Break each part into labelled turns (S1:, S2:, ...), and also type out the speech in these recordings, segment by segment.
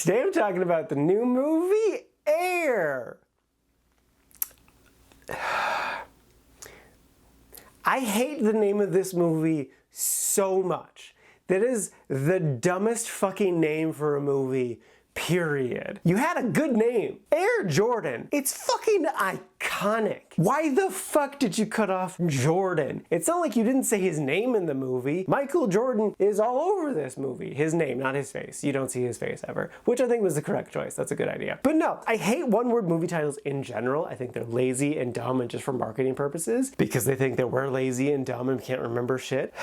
S1: Today I'm talking about the new movie, Air. I hate the name of this movie so much. That is the dumbest fucking name for a movie, period. You had a good name, Air Jordan. It's fucking iconic. Why the fuck did you cut off Jordan? It's not like you didn't say his name in the movie. Michael Jordan is all over this movie. His name, not his face. You don't see his face ever, which I think was the correct choice. That's a good idea. But no, I hate one-word movie titles in general. I think they're lazy and dumb and just for marketing purposes because they think that we're lazy and dumb and can't remember shit.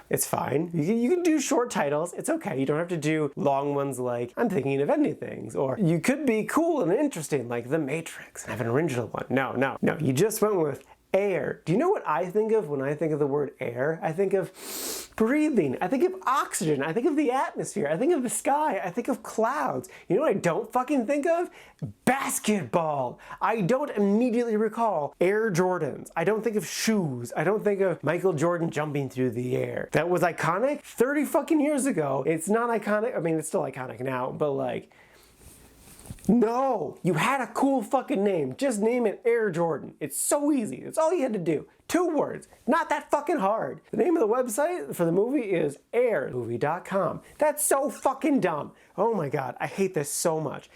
S1: It's fine. You can do short titles. It's okay. You don't have to do long ones like I'm thinking of ending things, or you could be cool and interesting like The Matrix and have an original one. No. You just went with Air. Do you know what I think of when I think of the word air? I think of breathing. I think of oxygen. I think of the atmosphere. I think of the sky. I think of clouds. You know what I don't fucking think of? Basketball. I don't immediately recall Air Jordans. I don't think of shoes. I don't think of Michael Jordan jumping through the air. That was iconic 30 fucking years ago. It's not iconic. I mean, it's still iconic now, but like, no, you had a cool fucking name. Just name it Air Jordan. It's so easy. That's all you had to do. 2 words. Not that fucking hard. The name of the website for the movie is airmovie.com. That's so fucking dumb. Oh my god, I hate this so much.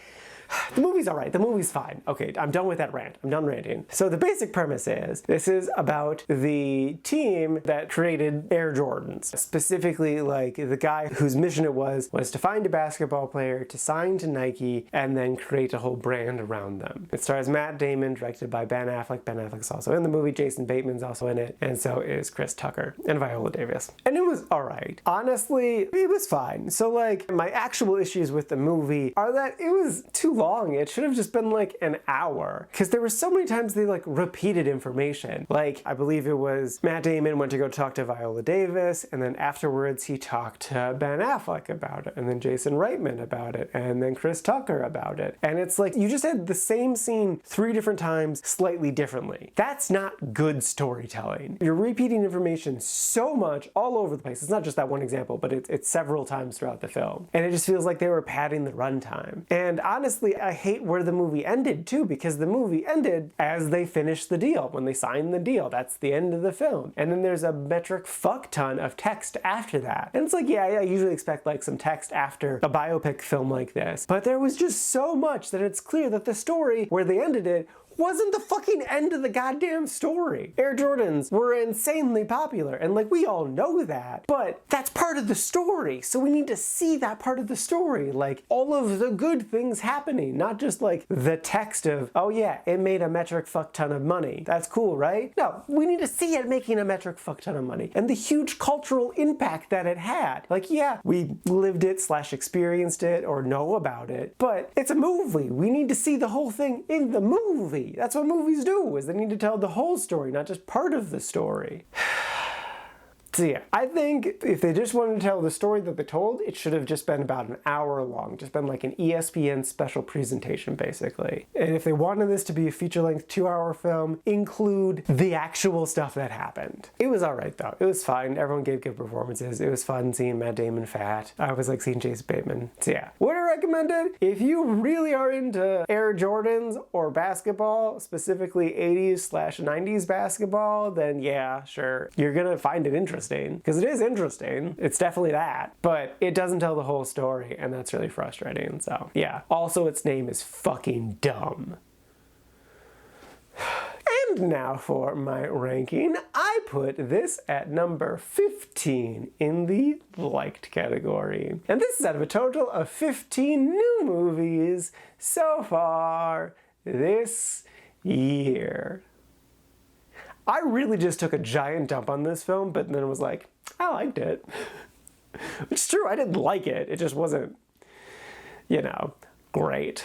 S1: The movie's alright, the movie's fine. Okay, I'm done with that rant. I'm done ranting. So the basic premise is, this is about the team that created Air Jordans. Specifically, like, the guy whose mission it was to find a basketball player, to sign to Nike, and then create a whole brand around them. It stars Matt Damon, directed by Ben Affleck. Ben Affleck's also in the movie. Jason Bateman's also in it. And so is Chris Tucker and Viola Davis. And it was alright. Honestly, it was fine. So, like, my actual issues with the movie are that it was too long. It should have just been like an hour, because there were so many times they like repeated information. Like, I believe it was Matt Damon went to go talk to Viola Davis, and then afterwards he talked to Ben Affleck about it, and then Jason Reitman about it, and then Chris Tucker about it. And it's like, you just had the same scene 3 different times slightly differently. That's not good storytelling. You're repeating information so much all over the place. It's not just that one example, but it's several times throughout the film. And it just feels like they were padding the runtime. And honestly, I hate where the movie ended too, because the movie ended as they finished the deal, when they signed the deal. That's the end of the film. And then there's a metric fuck ton of text after that. And it's like, yeah, I usually expect like some text after a biopic film like this, but there was just so much that it's clear that the story where they ended it wasn't the fucking end of the goddamn story. Air Jordans were insanely popular, and like, we all know that, but that's part of the story, so we need to see that part of the story, like all of the good things happening, not just like the text of, oh yeah, it made a metric fuck ton of money. That's cool, right? No, we need to see it making a metric fuck ton of money, and the huge cultural impact that it had. Like, yeah, we lived it / experienced it or know about it, but it's a movie. We need to see the whole thing in the movie. That's what movies do, is they need to tell the whole story, not just part of the story. So yeah, I think if they just wanted to tell the story that they told, it should have just been about an hour long, just been like an ESPN special presentation, basically. And if they wanted this to be a feature-length 2-hour film, include the actual stuff that happened. It was alright though. It was fine. Everyone gave good performances. It was fun seeing Matt Damon fat. I was like seeing Jason Bateman. So yeah, would I recommend it? If you really are into Air Jordans or basketball, specifically 80s / 90s basketball, then yeah, sure. You're gonna find it interesting. Because it is interesting, it's definitely that, but it doesn't tell the whole story, and that's really frustrating, so yeah. Also, its name is fucking dumb. And now for my ranking. I put this at number 15 in the liked category. And this is out of a total of 15 new movies so far this year. I really just took a giant dump on this film, but then was like, I liked it. It's true, I didn't like it. It just wasn't, you know, great.